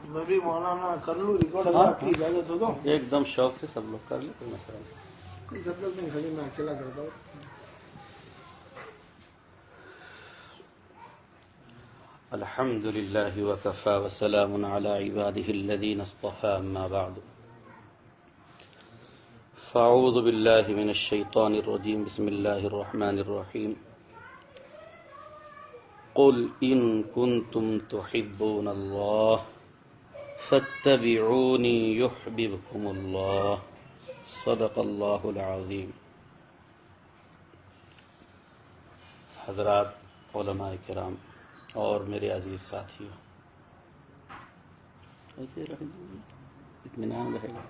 میں بھی مولانا کر لوں ریکارڈ آپ کی اجازت ہو تو ایک دم شوق سے سب لوگ کر لیں کوئی مسئلہ نہیں. سب لوگ نہیں خالی میں اکیلا کرتا ہوں. الحمد لله وكفى وسلام على عباده الذين اصطفى أما بعد فأعوذ بالله من الشيطان الرجيم بسم الله الرحمن الرحيم قل إن كنتم تحبون الله فاتبعوني يحببكم الله صدق الله العظيم. حضرات علماء کرام اور میرے عزیز ساتھیوں، ایسے رکھ دیجیے، اطمینان رہے گا.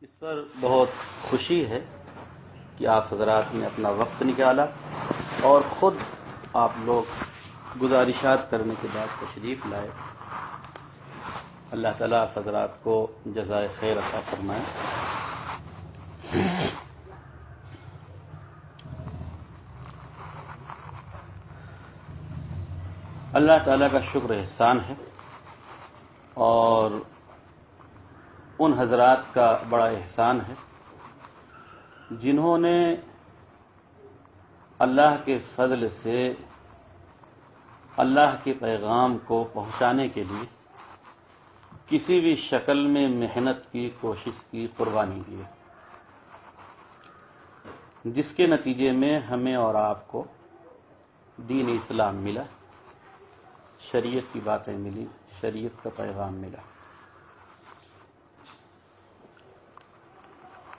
اس پر بہت خوشی ہے کہ آپ حضرات نے اپنا وقت نکالا اور خود آپ لوگ گزارشات کرنے کے بعد تشریف لائے. اللہ تعالیٰ آپ حضرات کو جزائے خیر عطا فرمائے. اللہ تعالیٰ کا شکر احسان ہے اور ان حضرات کا بڑا احسان ہے جنہوں نے اللہ کے فضل سے اللہ کے پیغام کو پہنچانے کے لیے کسی بھی شکل میں محنت کی، کوشش کی، قربانی کی، جس کے نتیجے میں ہمیں اور آپ کو دین اسلام ملا، شریعت کی باتیں ملی، شریعت کا پیغام ملا.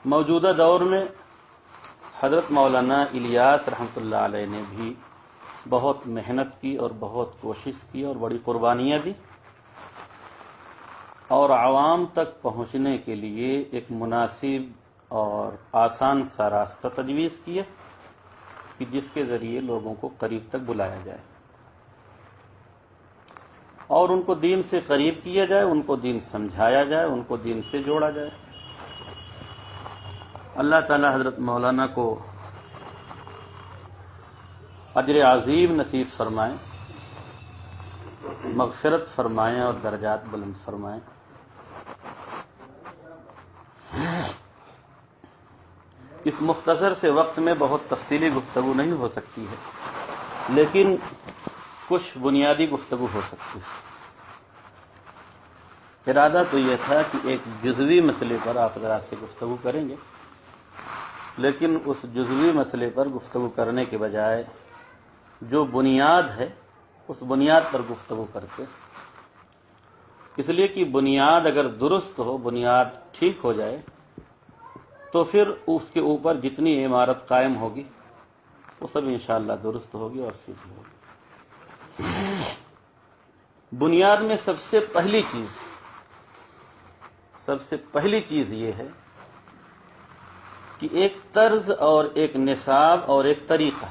موجودہ دور میں حضرت مولانا الیاس رحمۃ اللہ علیہ نے بھی بہت محنت کی اور بہت کوشش کی اور بڑی قربانیاں دی اور عوام تک پہنچنے کے لیے ایک مناسب اور آسان سا راستہ تجویز کیا کہ جس کے ذریعے لوگوں کو قریب تک بلایا جائے اور ان کو دین سے قریب کیا جائے، ان کو دین سمجھایا جائے، ان کو دین سے جوڑا جائے. اللہ تعالی حضرت مولانا کو اجر عظیم نصیب فرمائیں، مغفرت فرمائیں اور درجات بلند فرمائیں. اس مختصر سے وقت میں بہت تفصیلی گفتگو نہیں ہو سکتی ہے، لیکن کچھ بنیادی گفتگو ہو سکتی ہے. ارادہ تو یہ تھا کہ ایک جزوی مسئلے پر آپ حضرات سے گفتگو کریں گے، لیکن اس جزوی مسئلے پر گفتگو کرنے کے بجائے جو بنیاد ہے اس بنیاد پر گفتگو کرتے، اس لیے کہ بنیاد اگر درست ہو، بنیاد ٹھیک ہو جائے تو پھر اس کے اوپر جتنی عمارت قائم ہوگی وہ سب انشاءاللہ درست ہوگی اور سیدھی ہوگی. بنیاد میں سب سے پہلی چیز یہ ہے کہ ایک طرز اور ایک نصاب اور ایک طریقہ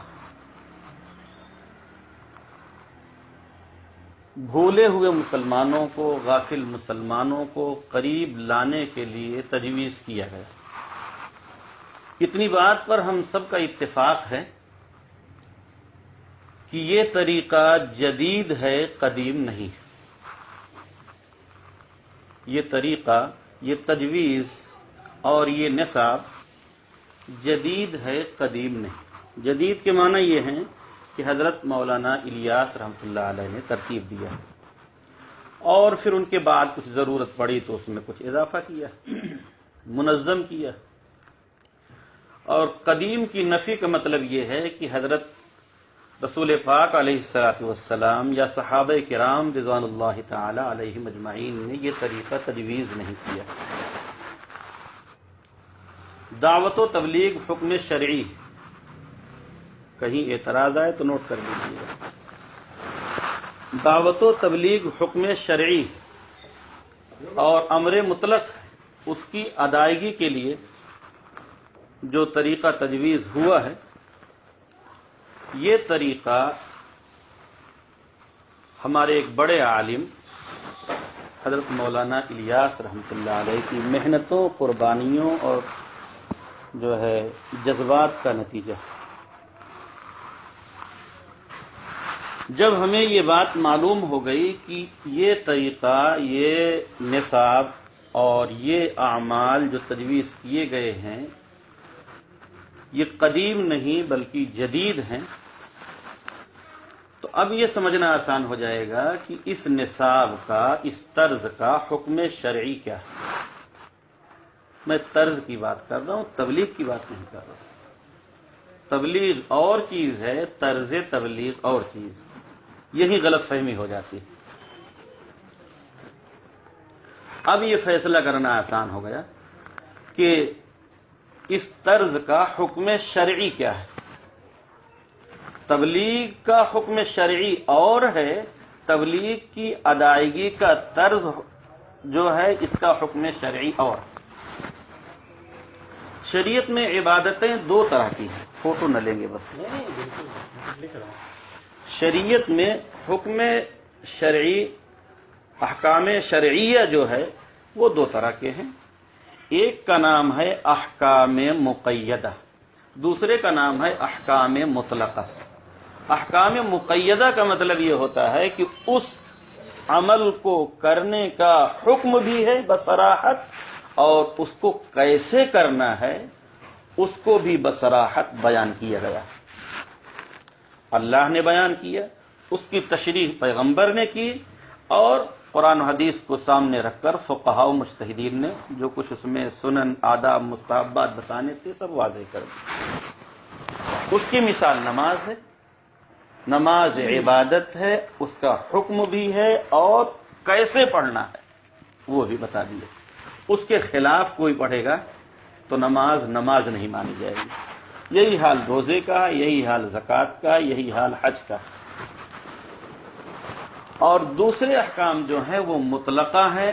بھولے ہوئے مسلمانوں کو، غافل مسلمانوں کو قریب لانے کے لیے تجویز کیا گیا. اتنی بات پر ہم سب کا اتفاق ہے کہ یہ طریقہ جدید ہے، قدیم نہیں. یہ طریقہ، یہ تجویز اور یہ نصاب جدید ہے، قدیم نہیں. جدید کے معنی یہ ہیں کہ حضرت مولانا الیاس رحمۃ اللہ علیہ نے ترتیب دیا اور پھر ان کے بعد کچھ ضرورت پڑی تو اس میں کچھ اضافہ کیا، منظم کیا. اور قدیم کی نفی کا مطلب یہ ہے کہ حضرت رسول پاک علیہ الصلوۃ والسلام یا صحابہ کرام رضوان اللہ تعالی علیہم اجمعین نے یہ طریقہ تجویز نہیں کیا. دعوت و تبلیغ حکم شرعی، کہیں اعتراض آئے تو نوٹ کر لیجیے گا. دعوت و تبلیغ حکم شرعی اور امر مطلق، اس کی ادائیگی کے لیے جو طریقہ تجویز ہوا ہے، یہ طریقہ ہمارے ایک بڑے عالم حضرت مولانا الیاس رحمۃ اللہ علیہ کی محنتوں، قربانیوں اور جو ہے جذبات کا نتیجہ. جب ہمیں یہ بات معلوم ہو گئی کہ یہ طریقہ، یہ نصاب اور یہ اعمال جو تجویز کیے گئے ہیں یہ قدیم نہیں بلکہ جدید ہیں، تو اب یہ سمجھنا آسان ہو جائے گا کہ اس نصاب کا، اس طرز کا حکم شرعی کیا ہے۔ میں طرز کی بات کر رہا ہوں، تبلیغ کی بات نہیں کر رہا ہوں۔ تبلیغ اور چیز ہے، طرز تبلیغ اور چیز، یہی غلط فہمی ہو جاتی ہے۔ اب یہ فیصلہ کرنا آسان ہو گیا کہ اس طرز کا حکم شرعی کیا ہے۔ تبلیغ کا حکم شرعی اور ہے، تبلیغ کی ادائیگی کا طرز جو ہے اس کا حکم شرعی اور۔ شریعت میں عبادتیں دو طرح کی ہیں، فوٹو نہ لیں گے بس۔ شریعت میں حکم شرعی، احکام شرعیہ جو ہے وہ دو طرح کے ہیں۔ ایک کا نام ہے احکام مقیدہ، دوسرے کا نام ہے احکام مطلقہ۔ احکام مقیدہ کا مطلب یہ ہوتا ہے کہ اس عمل کو کرنے کا حکم بھی ہے بصراحت، اور اس کو کیسے کرنا ہے اس کو بھی بصراحت بیان کیا گیا۔ اللہ نے بیان کیا، اس کی تشریح پیغمبر نے کی، اور قرآن و حدیث کو سامنے رکھ کر فقہاء و مجتہدین نے جو کچھ اس میں سنن، آداب، مستحبات بتانے تھے سب واضح کر دی۔ اس کی مثال نماز ہے۔ نماز عبادت ہے، اس کا حکم بھی ہے اور کیسے پڑھنا ہے وہ بھی بتا دیا۔ اس کے خلاف کوئی پڑھے گا تو نماز نہیں مانی جائے گی۔ یہی حال روزے کا، یہی حال زکوٰۃ کا، یہی حال حج کا۔ اور دوسرے احکام جو ہیں وہ مطلقہ ہیں۔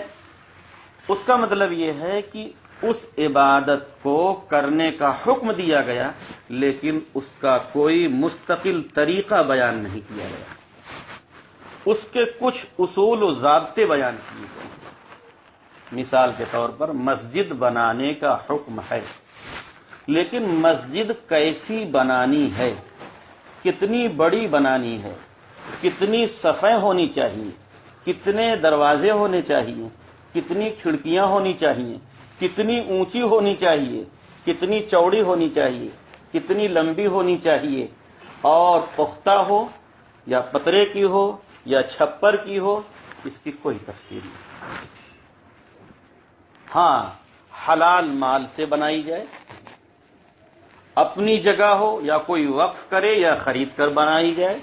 اس کا مطلب یہ ہے کہ اس عبادت کو کرنے کا حکم دیا گیا لیکن اس کا کوئی مستقل طریقہ بیان نہیں کیا گیا، اس کے کچھ اصول و ضابطے بیان کیے گئے۔ مثال کے طور پر مسجد بنانے کا حکم ہے، لیکن مسجد کیسی بنانی ہے، کتنی بڑی بنانی ہے، کتنی صفیں ہونی چاہیے، کتنے دروازے ہونے چاہیے، کتنی کھڑکیاں ہونی چاہیے، کتنی اونچی ہونی چاہیے، کتنی چوڑی ہونی چاہیے، کتنی لمبی ہونی چاہیے، اور پختہ ہو یا پترے کی ہو یا چھپر کی ہو، اس کی کوئی تفصیل نہیں۔ ہاں، حلال مال سے بنائی جائے، اپنی جگہ ہو یا کوئی وقف کرے یا خرید کر بنائی جائے،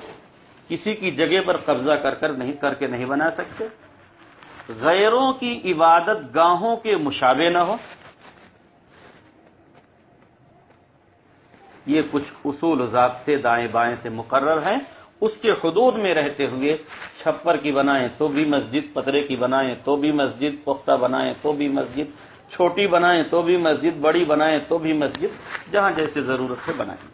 کسی کی جگہ پر قبضہ کر کے نہیں بنا سکتے، غیروں کی عبادت گاہوں کے مشابہ نہ ہو۔ یہ کچھ اصول و ضابطے دائیں بائیں سے مقرر ہیں، اس کے حدود میں رہتے ہوئے چھپر کی بنائیں تو بھی مسجد، پترے کی بنائیں تو بھی مسجد، پختہ بنائیں تو بھی مسجد، چھوٹی بنائیں تو بھی مسجد، بڑی بنائیں تو بھی مسجد، جہاں جیسے ضرورت ہے بنائیں۔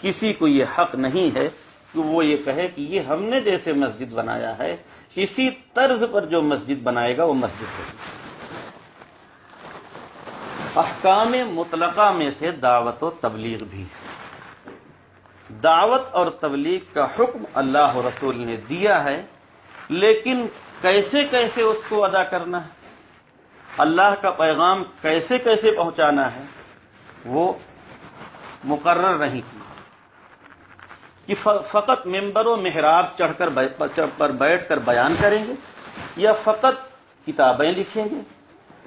کسی کو یہ حق نہیں ہے کہ وہ یہ کہے کہ یہ ہم نے جیسے مسجد بنایا ہے اسی طرز پر جو مسجد بنائے گا وہ مسجد ہوگی۔ احکام مطلقہ میں سے دعوت و تبلیغ بھی ہے۔ دعوت اور تبلیغ کا حکم اللہ و رسول نے دیا ہے، لیکن کیسے کیسے اس کو ادا کرنا ہے، اللہ کا پیغام کیسے کیسے پہنچانا ہے وہ مقرر نہیں کیا کہ فقط ممبر و محراب چڑھ کر بیٹھ کر بیان کریں گے، یا فقط کتابیں لکھیں گے،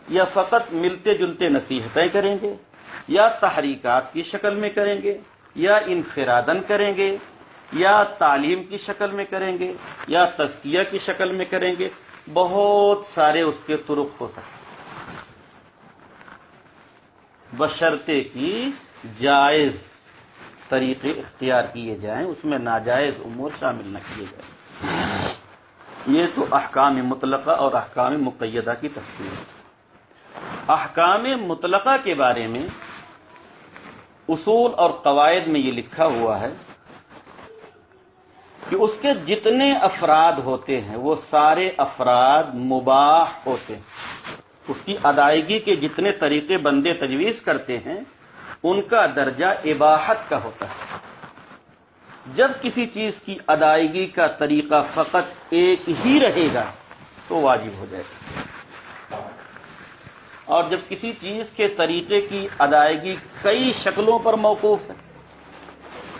یا فقط ملتے جلتے نصیحتیں کریں گے، یا تحریکات کی شکل میں کریں گے، یا انفرادن کریں گے، یا تعلیم کی شکل میں کریں گے، یا تزکیہ کی شکل میں کریں گے۔ بہت سارے اس کے طرق ہو سکتے بشرطے کی جائز طریقے اختیار کیے جائیں، اس میں ناجائز امور شامل نہ کیے جائیں۔ یہ تو احکام مطلقہ اور احکام مقیدہ کی تفصیل ہے۔ احکام مطلقہ کے بارے میں اصول اور قواعد میں یہ لکھا ہوا ہے کہ اس کے جتنے افراد ہوتے ہیں وہ سارے افراد مباح ہوتے ہیں۔ اس کی ادائیگی کے جتنے طریقے بندے تجویز کرتے ہیں ان کا درجہ اباحت کا ہوتا ہے۔ جب کسی چیز کی ادائیگی کا طریقہ فقط ایک ہی رہے گا تو واجب ہو جائے گا، اور جب کسی چیز کے طریقے کی ادائیگی کئی شکلوں پر موقوف ہے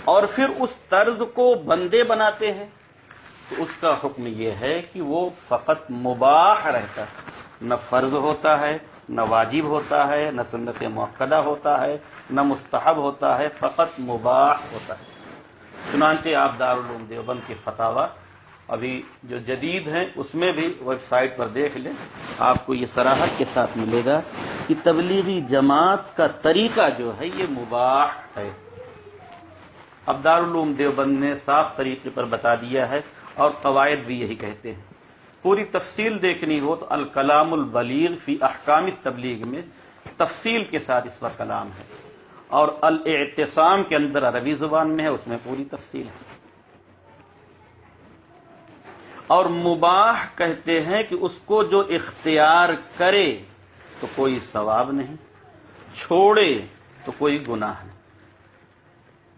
اور پھر اس طرز کو بندے بناتے ہیں تو اس کا حکم یہ ہے کہ وہ فقط مباح رہتا ہے، نہ فرض ہوتا ہے، نہ واجب ہوتا ہے، نہ سنت مؤکدہ ہوتا ہے، نہ مستحب ہوتا ہے، فقط مباح ہوتا ہے۔ چنانچہ آپ دارالعلوم دیوبند کے فتاوی ابھی جو جدید ہیں اس میں بھی ویب سائٹ پر دیکھ لیں، آپ کو یہ صراحت کے ساتھ ملے گا کہ تبلیغی جماعت کا طریقہ جو ہے یہ مباح ہے۔ اب دارالعلوم دیوبند نے صاف طریقے پر بتا دیا ہے، اور قواعد بھی یہی کہتے ہیں۔ پوری تفصیل دیکھنی ہو تو الکلام البلیغ فی احکام التبلیغ میں تفصیل کے ساتھ اس پر کلام ہے، اور الاعتصام کے اندر عربی زبان میں ہے، اس میں پوری تفصیل ہے۔ اور مباح کہتے ہیں کہ اس کو جو اختیار کرے تو کوئی ثواب نہیں، چھوڑے تو کوئی گناہ نہیں۔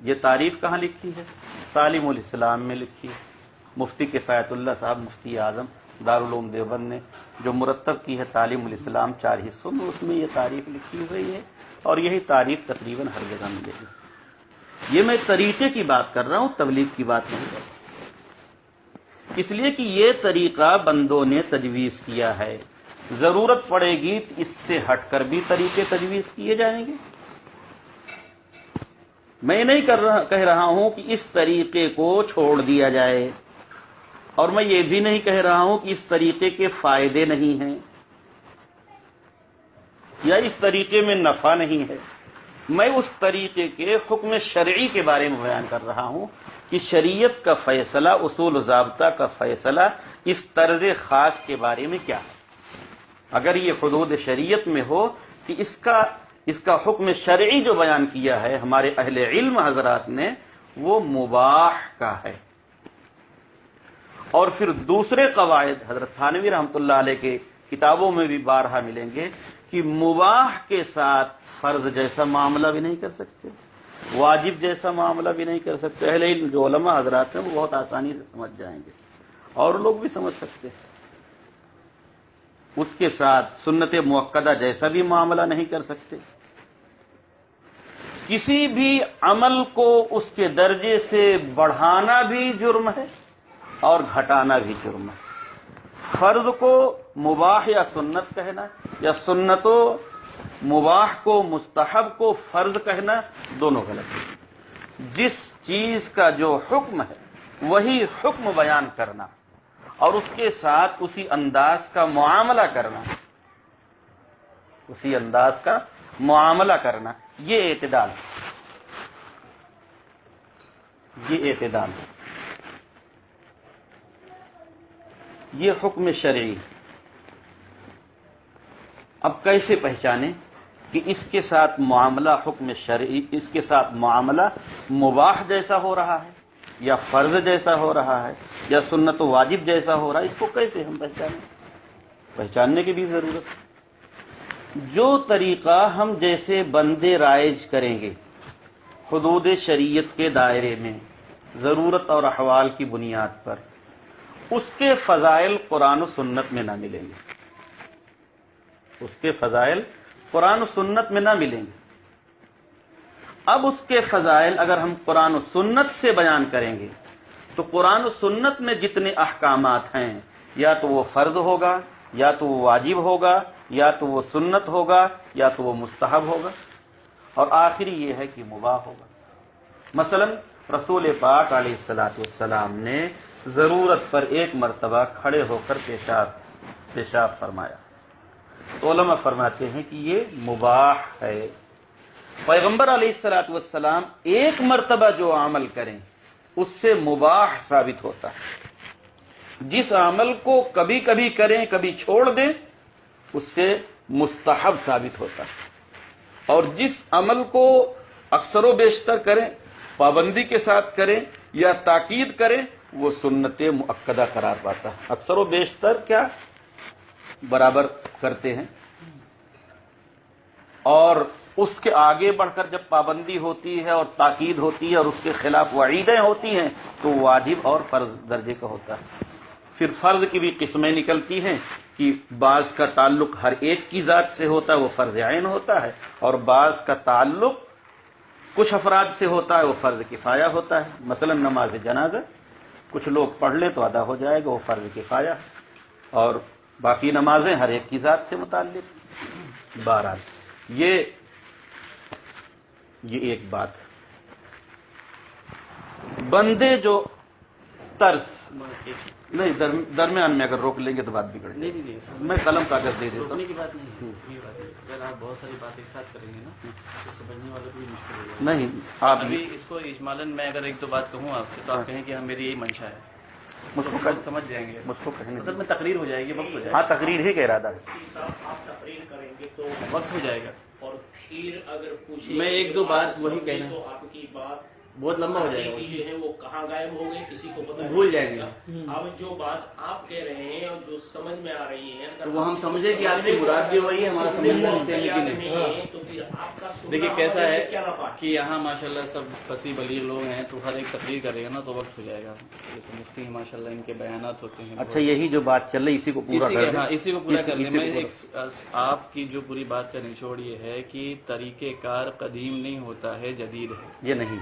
یہ تعریف کہاں لکھی ہے؟ تعلیم الاسلام میں لکھی ہے۔ مفتی کفایت اللہ صاحب مفتی اعظم دارالعلوم دیوبند نے جو مرتب کی ہے تعلیم الاسلام 4 حصوں میں، اس میں یہ تعریف لکھی ہوئی ہے، اور یہی تعریف تقریباً ہر جگہ ملے گی۔ یہ میں طریقے کی بات کر رہا ہوں، تبلیغ کی بات نہیں کر رہا، اس لیے کہ یہ طریقہ بندوں نے تجویز کیا ہے، ضرورت پڑے گی تو اس سے ہٹ کر بھی طریقے تجویز کیے جائیں گے۔ میں نہیں کہہ رہا ہوں کہ اس طریقے کو چھوڑ دیا جائے، اور میں یہ بھی نہیں کہہ رہا ہوں کہ اس طریقے کے فائدے نہیں ہیں یا اس طریقے میں نفع نہیں ہے۔ میں اس طریقے کے حکم شرعی کے بارے میں بیان کر رہا ہوں کہ شریعت کا فیصلہ، اصول و ضابطہ کا فیصلہ اس طرز خاص کے بارے میں کیا ہے۔ اگر یہ حدود شریعت میں ہو کہ اس کا حکم شرعی جو بیان کیا ہے ہمارے اہل علم حضرات نے، وہ مباح کا ہے۔ اور پھر دوسرے قواعد حضرت تھانوی رحمۃ اللہ علیہ کے کتابوں میں بھی بارہا ملیں گے کہ مباح کے ساتھ فرض جیسا معاملہ بھی نہیں کر سکتے، واجب جیسا معاملہ بھی نہیں کر سکتے۔ اہل علم جو علماء حضرات ہیں وہ بہت آسانی سے سمجھ جائیں گے، اور لوگ بھی سمجھ سکتے ہیں۔ اس کے ساتھ سنت مؤکدہ جیسا بھی معاملہ نہیں کر سکتے۔ کسی بھی عمل کو اس کے درجے سے بڑھانا بھی جرم ہے اور گھٹانا بھی جرم ہے۔ فرض کو مباح یا سنت کہنا، یا سنت و مباح کو مستحب کو فرض کہنا، دونوں غلط ہے۔ جس چیز کا جو حکم ہے وہی حکم بیان کرنا اور اس کے ساتھ اسی انداز کا معاملہ کرنا، اسی انداز کا معاملہ کرنا، یہ اعتدال ہے، یہ اعتدال ہے، یہ حکم شرعی۔ اب کیسے پہچانیں کہ اس کے ساتھ معاملہ حکم شرعی، اس کے ساتھ معاملہ مباح جیسا ہو رہا ہے یا فرض جیسا ہو رہا ہے یا سنت و واجب جیسا ہو رہا ہے؟ اس کو کیسے ہم پہچانیں؟ پہچاننے کی بھی ضرورت ہے۔ جو طریقہ ہم جیسے بندے رائج کریں گے حدود شریعت کے دائرے میں ضرورت اور احوال کی بنیاد پر، اس کے فضائل قرآن و سنت میں نہ ملیں گے، اس کے فضائل قرآن و سنت میں نہ ملیں گے۔ اب اس کے فضائل اگر ہم قرآن و سنت سے بیان کریں گے تو قرآن و سنت میں جتنے احکامات ہیں، یا تو وہ فرض ہوگا، یا تو وہ واجب ہوگا، یا تو وہ سنت ہوگا، یا تو وہ مستحب ہوگا، اور آخری یہ ہے کہ مباح ہوگا۔ مثلا رسول پاک علیہ الصلوۃ والسلام نے ضرورت پر ایک مرتبہ کھڑے ہو کر پیشاب فرمایا، تو علماء فرماتے ہیں کہ یہ مباح ہے۔ پیغمبر علیہ الصلوۃ والسلام ایک مرتبہ جو عمل کریں اس سے مباح ثابت ہوتا ہے، جس عمل کو کبھی کبھی کریں کبھی چھوڑ دیں اس سے مستحب ثابت ہوتا ہے، اور جس عمل کو اکثر و بیشتر کریں، پابندی کے ساتھ کریں یا تاکید کریں، وہ سنت مؤکدہ قرار پاتا ہے۔ اکثر و بیشتر کیا برابر کرتے ہیں، اور اس کے آگے بڑھ کر جب پابندی ہوتی ہے اور تاکید ہوتی ہے اور اس کے خلاف وعیدیں ہوتی ہیں تو واجب اور فرض درجے کا ہوتا ہے. پھر فرض کی بھی قسمیں نکلتی ہیں کہ بعض کا تعلق ہر ایک کی ذات سے ہوتا ہے وہ فرض عین ہوتا ہے، اور بعض کا تعلق کچھ افراد سے ہوتا ہے وہ فرض کفایہ ہوتا ہے. مثلا نماز جنازہ کچھ لوگ پڑھ لیں تو ادا ہو جائے گا، وہ فرض کفایہ، اور باقی نمازیں ہر ایک کی ذات سے متعلق. بہرحال یہ ایک بات ہے. بندے جو طرز نہیں درمیان میں اگر روک لیں گے تو بات بگڑ جائے گی. میں قلم کاغذ دے دیتا ہوں. کی بات نہیں ہے، یہ بات نہیں. اگر آپ بہت ساری باتیں ایک ساتھ کریں گے نا تو سمجھنے والوں کو بھی مشکل ہو جائے گا. نہیں آپ ابھی اس کو اجمالاً میں اگر ایک دو بات کہوں آپ سے تو آپ کہیں کہ ہاں میری یہی منشا ہے، مجھ کو سمجھ جائیں گے. مجھ کو کہنے اصل میں تقریر ہو جائے گی، وقت ہو جائے ہاں گا. تقریر ہی کا ارادہ ہے. آپ تقریر کریں گے تو وقت ہو جائے گا. اور پھر اگر پوچھیں میں ایک دو بات وہی کہنا تو آپ کی بات بہت لمبا ہو جائے گا. جو ہے وہ کہاں غائب ہو گئی کسی کو پتہ بھول جائیں گے. اب جو بات آپ کہہ رہے ہیں اور جو سمجھ میں آ رہی ہے تو وہ ہم سمجھے کہ آپ کی مراد بھی وہی ہے، ہمارا سمجھنا اس سے نہیں. تو پھر آپ کا دیکھیے کیسا ہے کہ یہاں ماشاءاللہ سب فصیح بلیغ لوگ ہیں تو ہر ایک تقریر کرے گا نا تو وقت ہو جائے گا. جیسے مفتی ہیں ماشاءاللہ ان کے بیانات ہوتے ہیں. اچھا یہی جو بات چل رہی اسی کو پورا کر دیں. اسی کو پورا کرنے میں آپ کی جو پوری بات کا نچوڑ یہ ہے کہ طریقہ کار قدیم نہیں ہوتا ہے، جدید ہے. یہ نہیں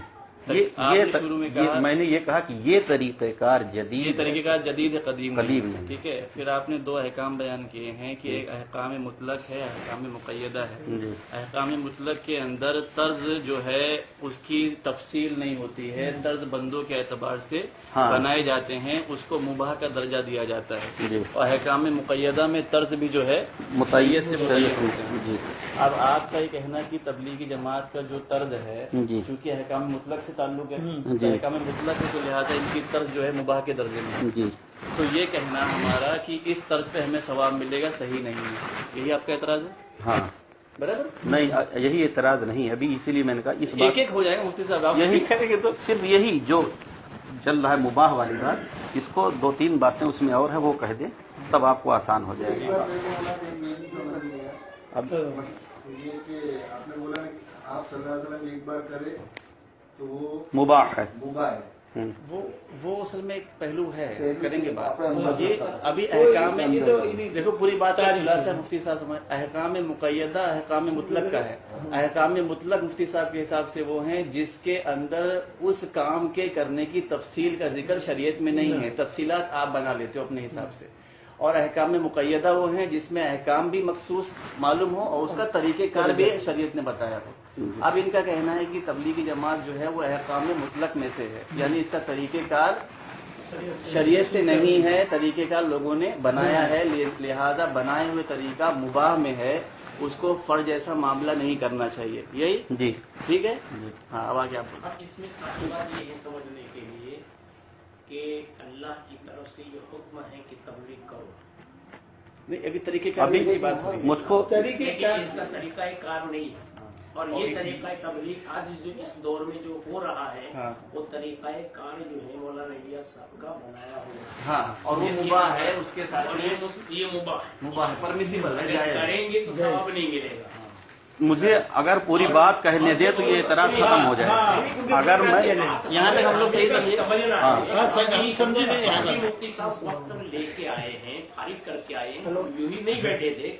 شروع میں کہا میں نے یہ کہا کہ یہ طریقہ کار جدید، یہ طریقہ کار جدید ہے، قدیم نہیں. ٹھیک ہے. پھر آپ نے دو احکام بیان کیے ہیں کہ ایک احکام مطلق ہے، احکام مقیدہ ہے. جی. احکام مطلق کے اندر طرز جو ہے اس کی تفصیل نہیں ہوتی ہے، طرز بندوں کے اعتبار سے بنائے جاتے ہیں، اس کو مباح کا درجہ دیا جاتا ہے. جی. اور احکام مقیدہ میں طرز بھی جو ہے مقید سے مقید ہوتے ہیں. جی. اب آپ کا یہ کہنا کہ تبلیغی جماعت کا جو طرز ہے جی. چونکہ احکام مطلق سے تعلق ہے، جی. احکام مطلق ہے تو لہٰذا ان کی طرز جو ہے مباح کے درجے میں ہے. جی. تو یہ کہنا ہمارا کہ اس طرز پہ ہمیں ثواب ملے گا صحیح نہیں ہے. یہی آپ کا اعتراض ہے؟ ہاں برابر نہیں یہی اعتراض نہیں ہے ابھی، اسی لیے میں نے کہا اس بات ایک ایک ہو جائے گا مفتی صاحب. آپ یہی کریں گے تو صرف یہی جو چل رہا ہے مباح والی بات، اس کو دو تین باتیں اس میں اور ہیں وہ کہہ دیں تب آپ کو آسان ہو جائے گا. اب یہ کہ آپ نے بولا کہ آپ صلی اللہ علیہ وسلم ایک بار کرے تو وہ مباح ہے. مباح ہے. وہ اصل میں ایک پہلو ہے، کریں گے بات. یہ ابھی احکام میں یہ تو دیکھو پوری بات کا خلاصہ مفتی صاحب سمجھ. احکام مقیدہ احکام مطلق کا ہے. احکام مطلق مفتی صاحب کے حساب سے وہ ہیں جس کے اندر اس کام کے کرنے کی تفصیل کا ذکر شریعت میں نہیں ہے، تفصیلات آپ بنا لیتے ہو اپنے حساب سے. اور احکام مقیدہ وہ ہیں جس میں احکام بھی مخصوص معلوم ہو اور اس کا طریقہ کار بھی شریعت نے بتایا ہو. اب ان کا کہنا ہے کہ تبلیغی جماعت جو ہے وہ احکام مطلق میں سے ہے، یعنی اس کا طریقہ کار شریعت سے نہیں ہے، طریقہ کار لوگوں نے بنایا ہے، لہذا بنائے ہوئے طریقہ مباح میں ہے، اس کو فرض جیسا معاملہ نہیں کرنا چاہیے. یہی جی ٹھیک ہے. ہاں اب آگے آپ اب اس میں ساری بات یہ ہے سمجھنے کے لیے کہ اللہ کی طرف سے یہ حکم ہے کہ تبلیغ کرو. نہیں ابھی طریقہ کار ابھی کی بات ہوئی. مجھ کو لیکن اس کا طریقہ کار نہیں ہے. اور یہ طریقہ تبلیغ آج جو اس دور میں جو ہو رہا ہے وہ طریقہ کار جو ہے مولانا الیاس صاحب کا بنایا ہوا ہے. ہاں اور وہ مباح ہے، اس کے ساتھ یہ مباح پرمیسیبل ہے. کریں گے تو ثواب نہیں ملے گا. مجھے اگر پوری بات کہنے دے تو یہ اعتراض ختم ہو جائے گا. اگر میں یہاں تک ہم لوگ صحیح سمجھنا مفتی صاحب وقت لے کے آئے ہیں، فارغ کر کے آئے ہیں، یوں ہی نہیں بیٹھے تھے.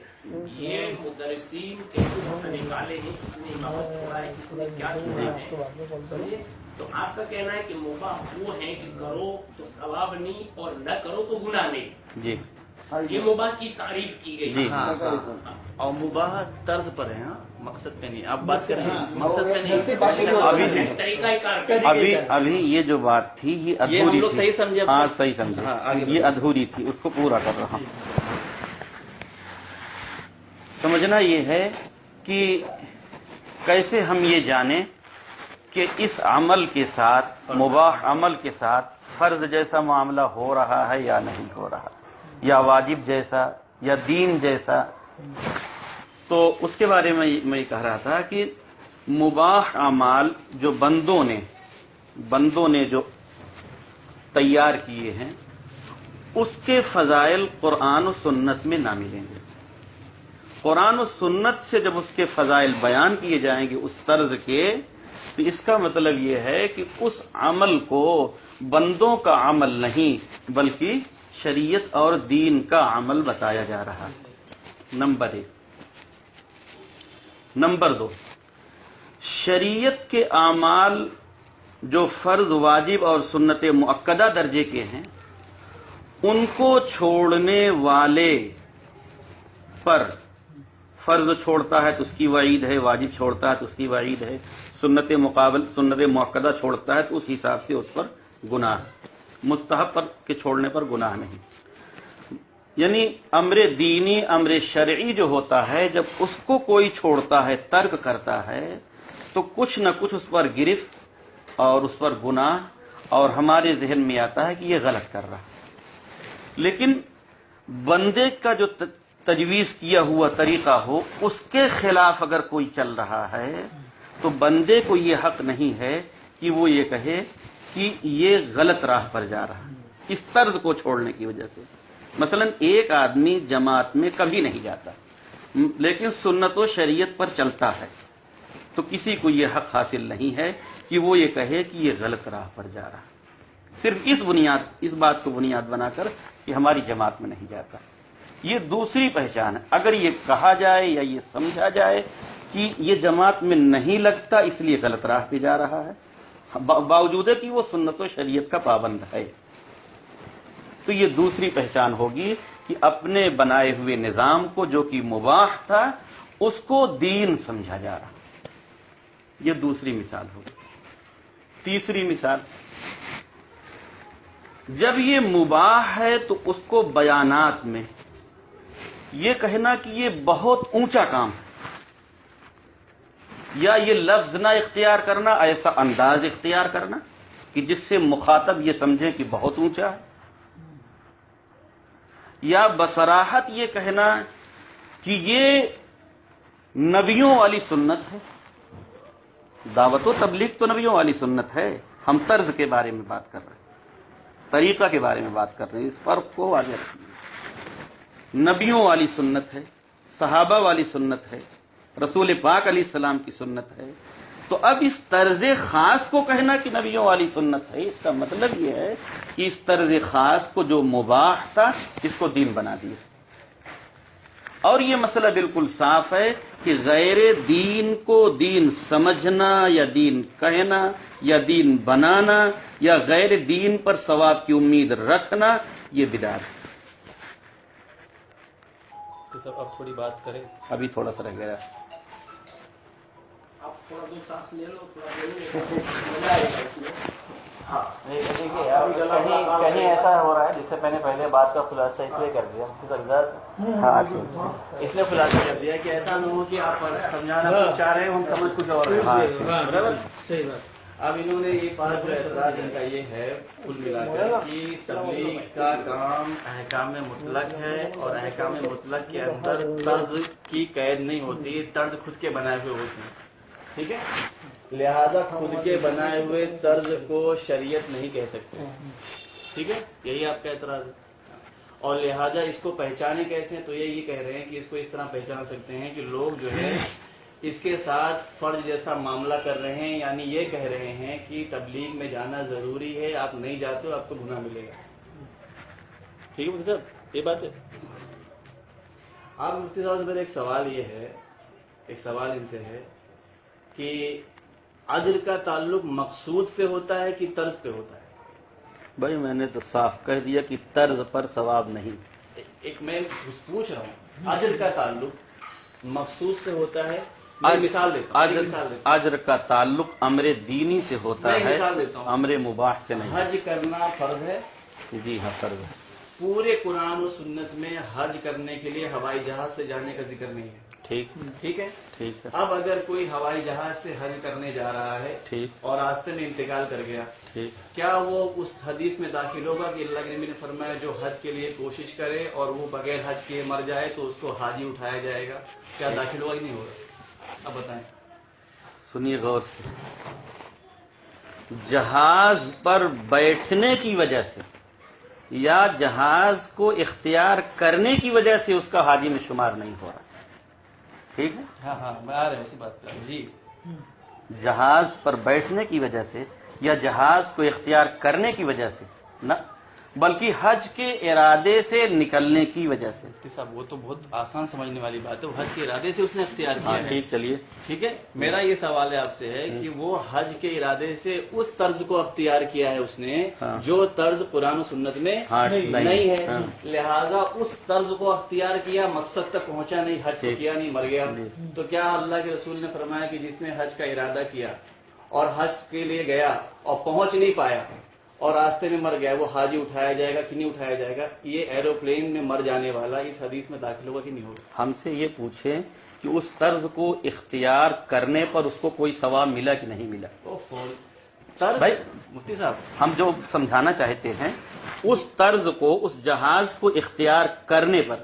یہ مدرسین کے نکالے ہیں، کس نے امامت چھوڑا ہے، کس نے کیا چھوڑا ہے. تو آپ کا کہنا ہے کہ مباح وہ ہے کہ کرو تو ثواب نہیں اور نہ کرو تو گناہ نہیں. جی یہ مباح کی تعریف کی گئی. جی اور مباح طرز پر ہے، مقصد پہ نہیں. آپ بات کر رہے ہیں مقصد پہ نہیں. طریقہ کار ابھی یہ جو بات تھی یہ یہ ہم ادھوری لوگ تھی. صحیح سمجھے. ہاں صحیح سمجھے، یہ ادھوری تھی، اس کو پورا کر رہا ہوں. سمجھنا یہ ہے کہ کیسے ہم یہ جانیں کہ اس عمل کے ساتھ، مباح عمل کے ساتھ فرض جیسا معاملہ ہو رہا ہے یا نہیں ہو رہا، یا واجب جیسا یا دین جیسا. تو اس کے بارے میں یہ کہہ رہا تھا کہ مباح اعمال جو بندوں نے جو تیار کیے ہیں اس کے فضائل قرآن و سنت میں نہ ملیں گے. قرآن و سنت سے جب اس کے فضائل بیان کیے جائیں گے اس طرز کے، تو اس کا مطلب یہ ہے کہ اس عمل کو بندوں کا عمل نہیں بلکہ شریعت اور دین کا عمل بتایا جا رہا ہے، نمبر 1۔ نمبر 2، شریعت کے اعمال جو فرض، واجب اور سنت مؤکدہ درجے کے ہیں، ان کو چھوڑنے والے پر فرض چھوڑتا ہے تو اس کی وعید ہے، واجب چھوڑتا ہے تو اس کی وعید ہے، سنت مؤکدہ چھوڑتا ہے تو اس حساب سے اس پر گناہ ہے، مستحب پر کے چھوڑنے پر گناہ نہیں۔ یعنی امر دینی، امر شرعی جو ہوتا ہے، جب اس کو کوئی چھوڑتا ہے، ترک کرتا ہے، تو کچھ نہ کچھ اس پر گرفت اور اس پر گناہ، اور ہمارے ذہن میں آتا ہے کہ یہ غلط کر رہا ہے۔ لیکن بندے کا جو تجویز کیا ہوا طریقہ ہو، اس کے خلاف اگر کوئی چل رہا ہے تو بندے کو یہ حق نہیں ہے کہ وہ یہ کہے کہ یہ غلط راہ پر جا رہا ہے اس طرز کو چھوڑنے کی وجہ سے۔ مثلا ایک آدمی جماعت میں کبھی نہیں جاتا لیکن سنت و شریعت پر چلتا ہے، تو کسی کو یہ حق حاصل نہیں ہے کہ وہ یہ کہے کہ یہ غلط راہ پر جا رہا ہے، صرف اس بات کو بنیاد بنا کر کہ ہماری جماعت میں نہیں جاتا۔ یہ دوسری پہچان ہے۔ اگر یہ کہا جائے یا یہ سمجھا جائے کہ یہ جماعت میں نہیں لگتا اس لیے غلط راہ پہ جا رہا ہے، باوجود ہے کہ وہ سنت و شریعت کا پابند ہے، تو یہ دوسری پہچان ہوگی کہ اپنے بنائے ہوئے نظام کو جو کہ مباح تھا اس کو دین سمجھا جا رہا۔ یہ دوسری مثال ہوگی۔ تیسری مثال، جب یہ مباح ہے تو اس کو بیانات میں یہ کہنا کہ یہ بہت اونچا کام ہے، یا یہ لفظ نہ اختیار کرنا، ایسا انداز اختیار کرنا کہ جس سے مخاطب یہ سمجھے کہ بہت اونچا ہے، یا بصراحت یہ کہنا کہ یہ نبیوں والی سنت ہے۔ دعوت و تبلیغ تو نبیوں والی سنت ہے، ہم طرز کے بارے میں بات کر رہے ہیں، طریقہ کے بارے میں بات کر رہے ہیں، اس فرق کو واضح رکھیں۔ نبیوں والی سنت ہے، صحابہ والی سنت ہے، رسول پاک علیہ السلام کی سنت ہے، تو اب اس طرز خاص کو کہنا کہ نبیوں والی سنت ہے، اس کا مطلب یہ ہے کہ اس طرز خاص کو جو مباح تھا اس کو دین بنا دیا۔ اور یہ مسئلہ بالکل صاف ہے کہ غیر دین کو دین سمجھنا یا دین کہنا یا دین بنانا یا غیر دین پر ثواب کی امید رکھنا یہ بدعت ہے۔ تو سب اب تھوڑی بات کریں، ابھی تھوڑا سا رہ گیا۔ آپ تھوڑا دو سانس لے لو، تھوڑا مزہ آئے گا اس میں۔ ہاں کہیں ایسا ہو رہا ہے جس سے میں نے پہلے بات کا خلاصہ اس لیے کر دیا، اس لیے خلاصہ کر دیا کہ ایسا نہ ہو کہ آپ سمجھانا کچھ چاہ رہے ہیں ہم سمجھ کچھ اور رہے ہیں، برابر؟ صحیح بات۔ اب انہوں نے یہ بات جو اعتراض ان کا یہ ہے کل ملا کر کہ تبلیغ کا کام احکام مطلق ہے، اور احکام مطلق کے اندر طرز کی قید نہیں ہوتی، طرز خود کے بنائے ہوئے ہوتے ہیں، ٹھیک ہے؟ لہذا خود کے بنائے ہوئے طرز کو شریعت نہیں کہہ سکتے، ٹھیک ہے؟ یہی آپ کا اعتراض ہے۔ اور لہذا اس کو پہچانے کیسے ہیں؟ تو یہ کہہ رہے ہیں کہ اس کو اس طرح پہچان سکتے ہیں کہ لوگ جو ہے اس کے ساتھ فرض جیسا معاملہ کر رہے ہیں، یعنی یہ کہہ رہے ہیں کہ تبلیغ میں جانا ضروری ہے، آپ نہیں جاتے ہو آپ کو گناہ ملے گا، ٹھیک ہے مفتی صاحب؟ یہ بات ہے۔ آپ مفتی صاحب سے میرا ایک سوال یہ ہے، ایک سوال ان سے ہے کہ اجر کا تعلق مقصود پہ ہوتا ہے کہ طرز پہ ہوتا ہے؟ بھائی میں نے تو صاف کہہ دیا کہ طرز پر ثواب نہیں۔ ایک میں پوچھ رہا ہوں، اجر کا تعلق مقصود سے ہوتا ہے؟ میں مثال دیتا ہوں، اجر کا تعلق امر دینی سے ہوتا ہے، مثال دیتا ہوں، امر مباح سے نہیں۔ حج کرنا فرض ہے؟ جی ہاں فرض ہے۔ پورے قرآن و سنت میں حج کرنے کے لیے ہوائی جہاز سے جانے کا ذکر نہیں ہے، ٹھیک ہے؟ ٹھیک ہے۔ اب اگر کوئی ہوائی جہاز سے حج کرنے جا رہا ہے ٹھیک اور راستے میں انتقال کر گیا، ٹھیک، کیا وہ اس حدیث میں داخل ہوگا کہ اللہ کے نبی نے فرمایا جو حج کے لیے کوشش کرے اور وہ بغیر حج کیے مر جائے تو اس کو حاجی اٹھایا جائے گا؟ کیا داخل ہوگا ہی نہیں ہوگا؟ اب بتائیں۔ سنیے غور سے، جہاز پر بیٹھنے کی وجہ سے یا جہاز کو اختیار کرنے کی وجہ سے اس کا حاجی میں شمار نہیں ہو رہا، ٹھیک ہے، ہاں ہاں میں آ رہا ہوں اسی بات پہ جی. جہاز پر بیٹھنے کی وجہ سے یا جہاز کو اختیار کرنے کی وجہ سے نہ، بلکہ حج کے ارادے سے نکلنے کی وجہ سے. مفتی صاحب وہ تو بہت آسان سمجھنے والی بات ہے، وہ حج کے ارادے سے اس نے اختیار کیا ہاں ہے. ٹھیک، چلیے. ٹھیک ہے، میرا یہ سوال ہے آپ سے ہے کہ وہ حج کے ارادے سے اس طرز کو اختیار کیا ہے اس نے جو طرز قرآن و سنت میں نہیں ہے، لہذا اس طرز کو اختیار کیا، مقصد تک پہنچا نہیں، حج کو کیا نہیں، مر گیا. تو کیا اللہ کے رسول نے فرمایا کہ جس نے حج کا ارادہ کیا اور حج کے لیے گیا اور پہنچ نہیں پایا اور راستے میں مر گیا، وہ حاجی اٹھایا جائے گا کہ نہیں اٹھایا جائے گا؟ یہ ایروپلین میں مر جانے والا اس حدیث میں داخل ہوگا کہ نہیں ہوگا؟ ہم سے یہ پوچھیں کہ اس طرز کو اختیار کرنے پر اس کو کوئی ثواب ملا کہ نہیں ملا؟ بھائی مفتی صاحب ہم جو سمجھانا چاہتے ہیں اس طرز کو، اس جہاز کو اختیار کرنے پر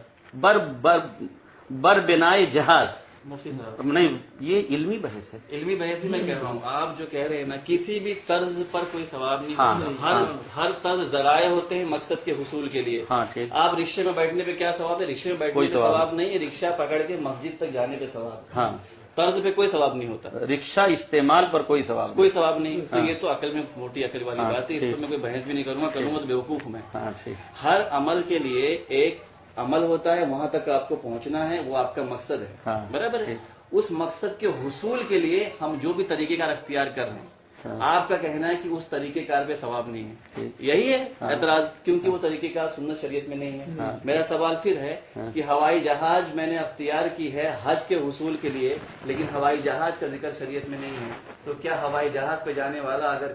بر بنائے جہاز. مفتی صاحب نہیں، یہ علمی بحث ہے. علمی بحث ہی میں کہہ رہا ہوں. آپ جو کہہ رہے ہیں نا کسی بھی طرز پر کوئی ثواب نہیں ہاں، ہوتا. ہر طرز ذرائع ہوتے ہیں مقصد کے حصول کے لیے. ہاں ٹھیک. آپ رکشے میں بیٹھنے پہ کیا ثواب ہے؟ رکشے میں بیٹھنے کوئی پہ ثواب ثواب نہیں ہے، رکشہ پکڑ کے مسجد تک جانے پہ ثواب ہے. ہاں، طرز پہ کوئی ثواب نہیں ہوتا، رکشہ استعمال پر کوئی ثواب کوئی ثواب نہیں. تو ہاں. یہ تو عقل میں موٹی عقل والی ہاں، بات ہے، اس ٹھیک. پر میں کوئی بحث بھی نہیں کروں گا تو بیوقوف ہوں میں. ہاں ٹھیک. ہر عمل کے لیے ایک عمل ہوتا ہے، وہاں تک آپ کو پہنچنا ہے، وہ آپ کا مقصد ہے. ہاں، برابر ہے. ٹھیک. اس مقصد کے حصول کے لیے ہم جو بھی طریقہ کار اختیار کر رہے ہیں، آپ کا کہنا ہے کہ اس طریقہ کار پہ ثواب نہیں ہے. ٹھیک. یہی ہے اعتراض، کیونکہ وہ طریقہ کار سنت شریعت میں نہیں ہے. میرا سوال پھر ہے کہ ہوائی جہاز میں نے اختیار کی ہے حج کے حصول کے لیے، لیکن ہوائی جہاز کا ذکر شریعت میں نہیں ہے، تو کیا ہوائی جہاز پہ جانے والا اگر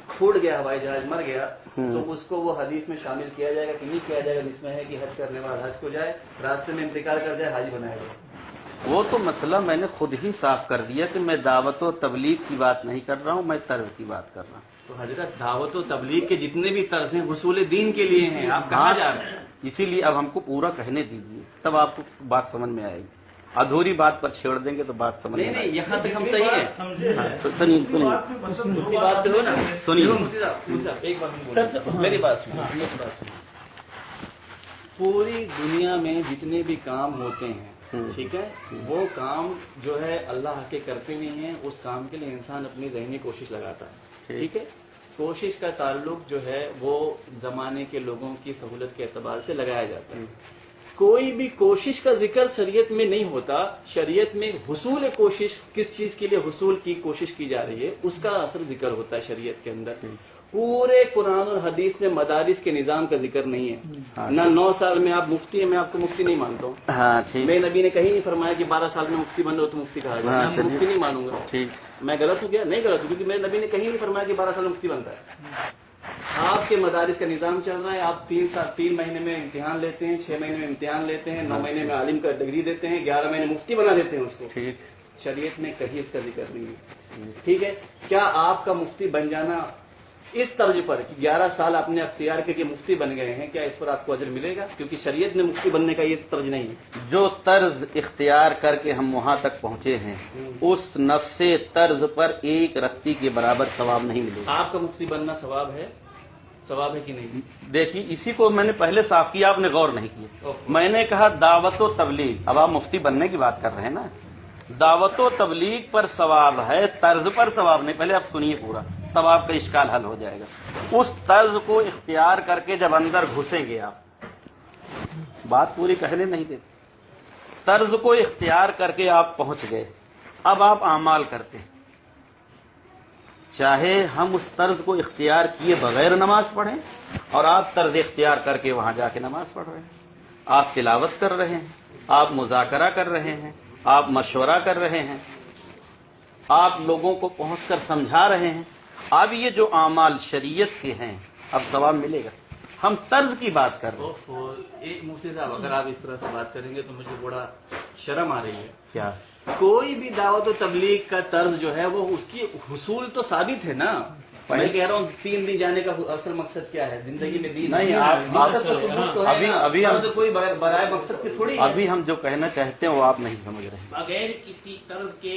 چھوٹ گیا، ہوائی جہاز مر گیا، تو اس کو وہ حدیث میں شامل کیا جائے گا کہ نہیں کیا جائے گا جس میں ہے کہ حج کرنے والا حج کو جائے، راستے میں انتقال کر جائے، حاجی بنایا جائے؟ وہ تو مسئلہ میں نے خود ہی صاف کر دیا کہ میں دعوت و تبلیغ کی بات نہیں کر رہا ہوں، میں طرز کی بات کر رہا ہوں. تو حضرت دعوت و تبلیغ کے جتنے بھی طرز ہیں حصول دین کے لیے ہیں، آپ کہاں جا رہے ہیں؟ اسی لیے اب ہم کو پورا کہنے دیجیے، تب آپ کو بات سمجھ میں آئے گی. ادھوری بات پر چھیڑ دیں گے تو بات سمجھ میں نہیں، یہاں تک ہم صحیح ہیں. سنیے بات تو ہو نا، سنیے. ایک بات میری بات سنیے. پوری دنیا میں جتنے بھی کام ہوتے ہیں، ٹھیک ہے، وہ کام جو ہے اللہ کے کرتے نہیں ہیں، اس کام کے لیے انسان اپنی ذہنی کوشش لگاتا ہے. ٹھیک ہے، کوشش کا تعلق جو ہے وہ زمانے کے لوگوں کی سہولت کے اعتبار سے لگایا جاتا ہے. کوئی بھی کوشش کا ذکر شریعت میں نہیں ہوتا. شریعت میں حصول کوشش، کس چیز کے لیے حصول کی کوشش کی جا رہی ہے، اس کا اثر ذکر ہوتا ہے شریعت کے اندر. پورے قرآن اور حدیث میں مدارس کے نظام کا ذکر نہیں ہے. نہ 9 سال میں آپ مفتی ہیں، میں آپ کو مفتی نہیں مانتا ہوں. ہاں ٹھیک. میں نبی نے کہیں نہیں فرمایا کہ 12 سال میں مفتی بن رہے ہو تو مفتی کہا جائے. میں مفتی نہیں مانوں گا. ٹھیک. میں غلط ہوں کیا؟ نہیں غلط ہوں، کیونکہ میرے نبی نے کہیں نہیں فرمایا کہ 12 سال میں مفتی بنتا ہے. آپ کے مدارس کا نظام چل رہا ہے، آپ 3 مہینے میں امتحان لیتے ہیں، 6 مہینے میں امتحان لیتے ہیں، 9 مہینے میں عالم کا ڈگری دیتے ہیں، 11 مہینے مفتی بنا دیتے ہیں اس کو. ٹھیک. شریعت میں کہیں اس کا ذکر نہیں ہے. ٹھیک ہے، کیا آپ کا مفتی بن جانا اس طرز پر کہ 11 سال آپ نے اختیار کر کے مفتی بن گئے ہیں، کیا اس پر آپ کو اجر ملے گا؟ کیونکہ شریعت میں مفتی بننے کا یہ طرز نہیں ہے. جو طرز اختیار کر کے ہم وہاں تک پہنچے ہیں، اس نفس طرز پر ایک رتی کے برابر ثواب نہیں ملے گا. آپ کا مفتی بننا ثواب ہے کہ نہیں؟ دیکھیے، اسی کو میں نے پہلے صاف کیا، آپ نے غور نہیں کیا. میں نے کہا دعوت و تبلیغ، اب آپ مفتی بننے کی بات کر رہے ہیں نا. دعوت و تبلیغ پر ثواب ہے، طرز پر ثواب نہیں. پہلے آپ سنیے پورا، تب آپ کا اشکال حل ہو جائے گا. اس طرز کو اختیار کر کے جب اندر گھسیں گے، آپ بات پوری کہنے نہیں دیتے. طرز کو اختیار کر کے آپ پہنچ گئے، اب آپ اعمال کرتے ہیں. چاہے ہم اس طرز کو اختیار کیے بغیر نماز پڑھیں، اور آپ طرز اختیار کر کے وہاں جا کے نماز پڑھ رہے ہیں، آپ تلاوت کر رہے ہیں، آپ مذاکرہ کر رہے ہیں، آپ مشورہ کر رہے ہیں، آپ لوگوں کو پہنچ کر سمجھا رہے ہیں. اب یہ جو اعمال شریعت کے ہیں، اب ثواب ملے گا. ہم طرز کی بات کر رہے ہیں. ایک مفتی صاحب، اگر آپ اس طرح سے بات کریں گے تو مجھے بڑا شرم آ رہی ہے. کیا؟ کوئی بھی دعوت و تبلیغ کا طرز جو ہے وہ اس کی حصول تو ثابت ہے نا. میں کہہ رہا ہوں 3 دن جانے کا اصل مقصد کیا ہے زندگی میں؟ دین نہیں، کوئی برائے مقصد کی تھوڑی. ابھی ہم جو کہنا چاہتے ہیں وہ آپ نہیں سمجھ رہے. بغیر کسی طرز کے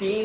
3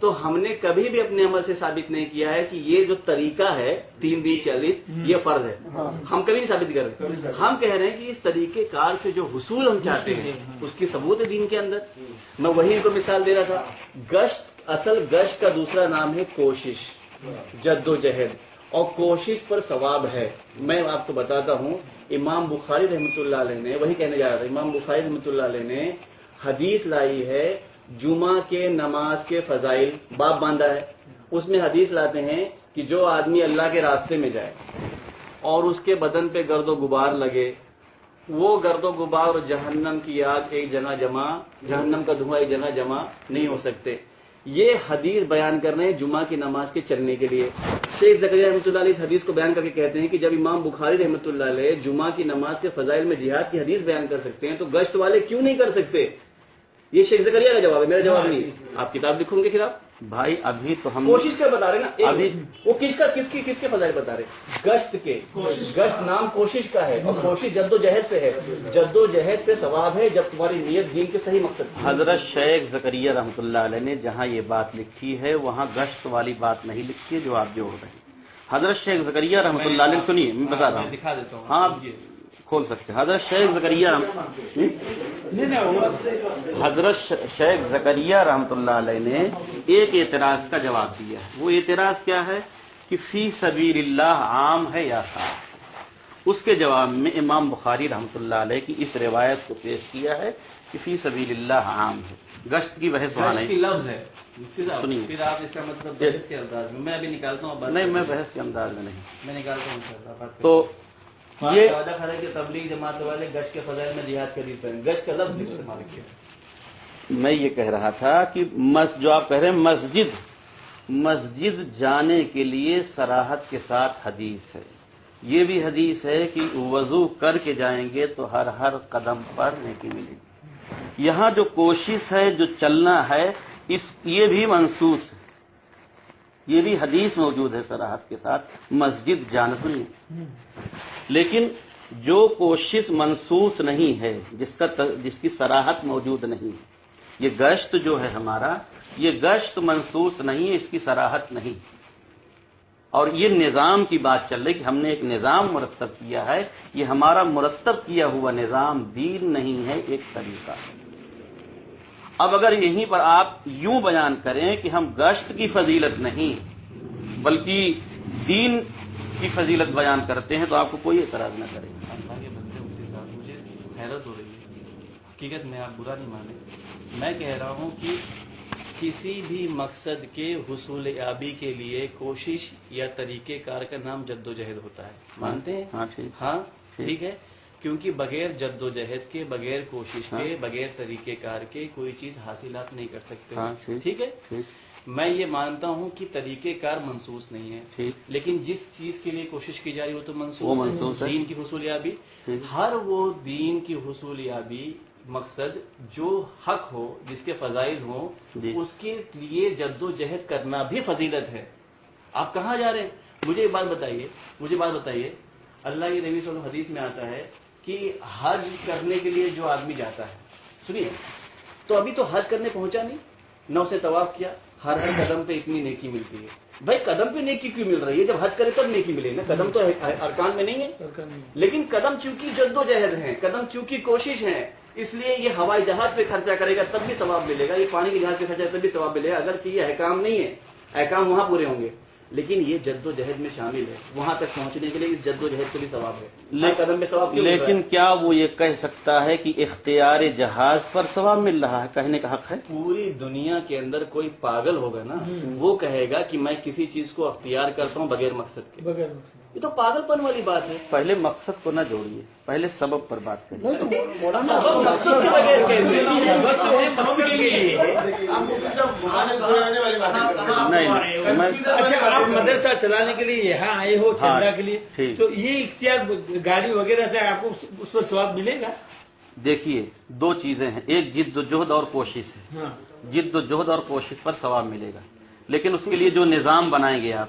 تو ہم نے کبھی بھی اپنے عمل سے ثابت نہیں کیا ہے کہ یہ جو طریقہ ہے 3 دن 40 یہ فرض ہے. ہم کبھی نہیں ثابت کر رہے. ہم کہہ رہے ہیں کہ اس طریقے کار سے جو حصول ہم چاہتے ہیں اس کی ثبوت ہے دین کے اندر. میں وہی کو مثال دے رہا تھا. گشت، اصل گشت کا دوسرا نام ہے کوشش، جد و جہد، اور کوشش پر ثواب ہے. میں آپ کو بتاتا ہوں، امام بخاری رحمۃ اللہ علیہ نے، وہی کہنے جا رہا تھا، امام بخاری رحمۃ اللہ علیہ نے حدیث لائی ہے جمعہ کے نماز کے فضائل، باب باندھا ہے. اس میں حدیث لاتے ہیں کہ جو آدمی اللہ کے راستے میں جائے اور اس کے بدن پہ گرد و غبار لگے، وہ گرد و غبار اور جہنم کی آگ ایک جگہ جمع، جہنم کا دھواں ایک جگہ جمع نہیں ہو سکتے. یہ حدیث بیان کر رہے ہیں جمعہ کی نماز کے چلنے کے لیے. شیخ زکریا رحمۃ اللہ علیہ اس حدیث کو بیان کر کے کہتے ہیں کہ جب امام بخاری رحمۃ اللہ علیہ جمعہ کی نماز کے فضائل میں جہاد کی حدیث بیان کر سکتے ہیں تو گشت والے کیوں نہیں کر سکتے؟ یہ شیخ زکریا کا جواب ہے، میرا جواب نہیں. آپ کتاب لکھوں گے پھر آپ بھائی ابھی تو ہم کوشش کیا بتا رہے ہیں نا. ابھی وہ کس کے فضائل بتا رہے ہیں؟ گشت کے. گشت نام کوشش کا ہے اور کوشش جد و جہد سے ہے. جد و جہد پہ ثواب ہے جب تمہاری نیت دین کے صحیح مقصد کی. حضرت شیخ زکریا رحمۃ اللہ علیہ نے جہاں یہ بات لکھی ہے وہاں گشت والی بات نہیں لکھی ہے جو آپ جوڑ رہے ہیں. حضرت شیخ زکریا رحمۃ اللہ علیہ، سنیے میں بتا رہا ہوں، دکھا دیتا ہوں. ہاں آپ کھول سکتے ہیں. حضرت شیخ زکریا رحمۃ اللہ علیہ نے ایک اعتراض کا جواب دیا ہے. وہ اعتراض کیا ہے کہ فی سبیل اللہ عام ہے یا خاص. اس کے جواب میں امام بخاری رحمۃ اللہ علیہ کی اس روایت کو پیش کیا ہے کہ فی سبیل اللہ عام ہے. گشت کی بحث وہاں نہیں. لفظ ہے. سنیے پھر آپ اس کا مطلب بحث کے انداز میں، میں ابھی نکالتا ہوں. نہیں، میں بحث کے انداز میں نہیں. میں نکالتا ہوں. تو یہ وعدہ کھڑا کہ تبلیغ جماعت والے گشت کے فضائل میں جہاد کری پہ گشت کا لفظ استعمال کیا. میں یہ کہہ رہا تھا کہ جو آپ کہہ رہے ہیں مسجد جانے کے لیے صراحت کے ساتھ حدیث ہے. یہ بھی حدیث ہے کہ وضو کر کے جائیں گے تو ہر قدم پر نیکی ملے گی. یہاں جو کوشش ہے، جو چلنا ہے، یہ بھی منسوخ ہے. یہ بھی حدیث موجود ہے صراحت کے ساتھ، مسجد جانا. سنیے، لیکن جو کوشش منسوخ نہیں ہے، جس کی صراحت موجود نہیں ہے، یہ گشت جو ہے ہمارا، یہ گشت منسوخ نہیں ہے، اس کی صراحت نہیں. اور یہ نظام کی بات چل رہی کہ ہم نے ایک نظام مرتب کیا ہے. یہ ہمارا مرتب کیا ہوا نظام دین نہیں ہے، ایک طریقہ. اب اگر یہیں پر آپ یوں بیان کریں کہ ہم گشت کی فضیلت نہیں بلکہ دین کی فضیلت بیان کرتے ہیں تو آپ کو کوئی اعتراض نہ کرے. اللہ کے بندے مفتی صاحب، مجھے حیرت ہو رہی ہے. حقیقت میں آپ برا نہیں مانیں، میں کہہ رہا ہوں کہ کسی بھی مقصد کے حصول یابی کے لیے کوشش یا طریقہ کار کا نام جد و جہد ہوتا ہے. مانتے ہیں؟ ہاں ٹھیک. ہاں ٹھیک ہے. کیونکہ بغیر جد و جہد کے، بغیر کوشش کے، بغیر طریقہ کار کے کوئی چیز حاصلات نہیں کر سکتے. ہاں ٹھیک ہے. میں یہ مانتا ہوں کہ طریقہ کار منسوخ نہیں ہے، لیکن جس چیز کے لیے کوشش کی جا رہی ہے وہ تو منسوخ ہے. دین کی حصول یابی، ہر وہ دین کی حصول یابی مقصد جو حق ہو، جس کے فضائل ہوں، اس کے لیے جد و جہد کرنا بھی فضیلت ہے. آپ کہاں جا رہے ہیں؟ مجھے ایک بات بتائیے. اللہ کے نبی صلی اللہ علیہ وسلم حدیث میں آتا ہے کہ حج کرنے کے لیے جو آدمی جاتا ہے، سنیے، تو ابھی تو حج کرنے پہنچا نہیں، نہ اسے طواف کیا، ہر قدم پہ اتنی نیکی ملتی ہے. بھائی قدم پہ نیکی کیوں مل رہی ہے؟ جب حج کرے تب نیکی ملے نا. قدم تو ارکان میں نہیں ہے، لیکن قدم چونکہ جد و جہد ہیں، قدم چونکہ کوشش ہیں، اس لیے یہ ہوائی جہاز پہ خرچہ کرے گا تب بھی ثواب ملے گا، یہ پانی کے جہاز پہ خرچہ تب بھی ثواب ملے گا. اگرچہ یہ احکام نہیں ہے، احکام وہاں پورے ہوں گے، لیکن یہ جد و جہد میں شامل ہے. وہاں تک پہنچنے کے لیے اس جد و جہد کو بھی ثواب ہے. قدم پہ ثواب کیوں مل رہا ہے؟ لیکن کیا وہ یہ کہہ سکتا ہے کہ اختیار جہاز پر ثواب مل رہا ہے؟ کہنے کا حق ہے. پوری دنیا کے اندر کوئی پاگل ہوگا نا، وہ کہے گا کہ میں کسی چیز کو اختیار کرتا ہوں بغیر مقصد کے. یہ تو پاگل پن والی بات ہے. پہلے مقصد کو نہ جوڑیے، پہلے سبب پر بات کریے. اچھا، آپ مدرسہ چلانے کے لیے یہاں آئے ہو چندہ کے لیے، تو یہ اختیار گاڑی وغیرہ سے آپ کو اس پر ثواب ملے گا؟ دیکھیے، دو چیزیں ہیں، ایک جد و جہد اور کوشش ہے. جد و جہد اور کوشش پر ثواب ملے گا، لیکن اس کے لیے جو نظام بنائیں گے آپ،